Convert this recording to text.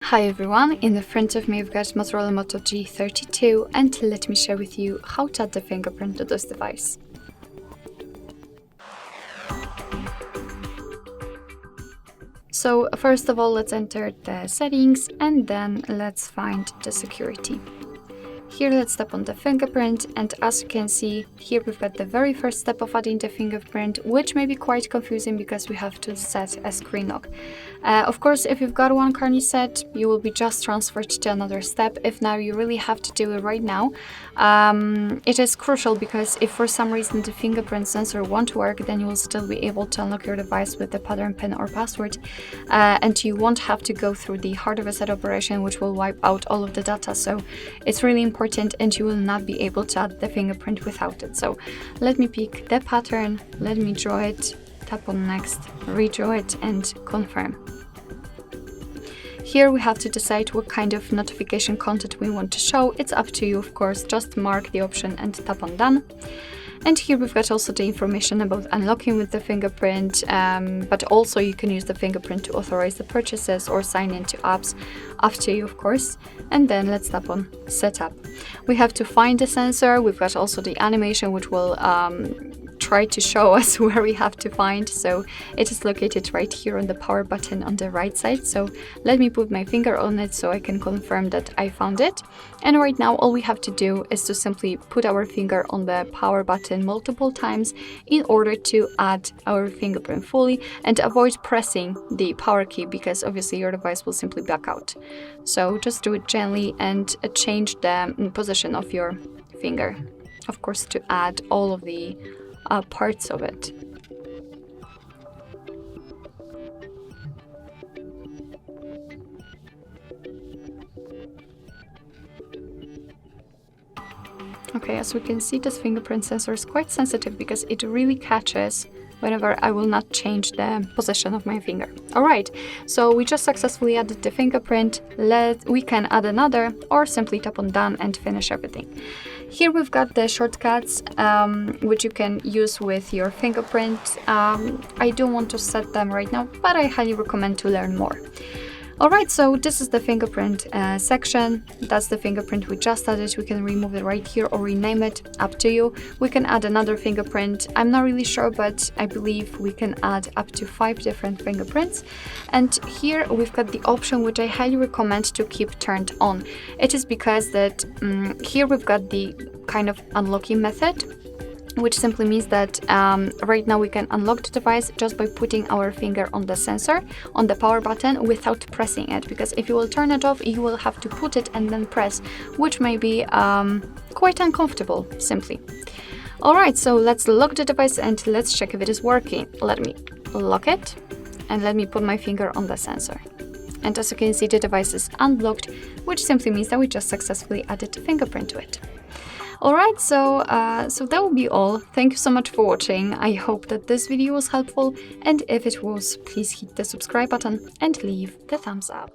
Hi everyone, in the front of me I've got MOTOROLA Moto G32 and let me share with you how to add the fingerprint to this device. So first of all, let's enter the settings and then let's find the security. Here let's tap on the fingerprint, and as you can see, here we've got the very first step of adding the fingerprint, which may be quite confusing because we have to set a screen lock. Of course, if you've got one currently set, you will be just transferred to another step. If now, you really have to do it right now. It is crucial because if for some reason the fingerprint sensor won't work, then you will still be able to unlock your device with the pattern pin or password, and you won't have to go through the hard reset operation, which will wipe out all of the data. So it's really important, and you will not be able to add the fingerprint without it. So let me pick the pattern, let me draw it, tap on next, redraw it and confirm. Here we have to decide what kind of notification content we want to show. It's up to you, of course, just mark the option and tap on done. And here we've got also the information about unlocking with the fingerprint, but also you can use the fingerprint to authorize the purchases or sign into apps, up to you, of course. And then let's tap on setup. We have to find the sensor. We've got also the animation, which will try to show us where we have to find. So it is located right here on the power button on the right side. So let me put my finger on it so I can confirm that I found it. And right now all we have to do is to simply put our finger on the power button multiple times in order to add our fingerprint fully and avoid pressing the power key, because obviously your device will simply back out. So just do it gently and change the position of your finger, of course, to add all of the parts of it. Okay, as we can see, this fingerprint sensor is quite sensitive because it really catches whenever I will not change the position of my finger. Alright, so we just successfully added the fingerprint. We can add another or simply tap on done and finish everything. Here we've got the shortcuts which you can use with your fingerprint. I don't want to set them right now, but I highly recommend to learn more. Alright, so this is the fingerprint section. That's the fingerprint we just added. We can remove it right here or rename it, up to you. We can add another fingerprint. I'm not really sure, but I believe we can add up to 5 different fingerprints. And here we've got the option which I highly recommend to keep turned on. It is because that here we've got the kind of unlocking method, which simply means that right now we can unlock the device just by putting our finger on the sensor, on the power button, without pressing it. Because if you will turn it off, you will have to put it and then press, which may be quite uncomfortable, simply. Alright, so let's lock the device and let's check if it is working. Let me lock it and let me put my finger on the sensor. And as you can see, the device is unblocked, which simply means that we just successfully added a fingerprint to it. Alright, so that will be all. Thank you so much for watching. I hope that this video was helpful, and if it was, please hit the subscribe button and leave the thumbs up.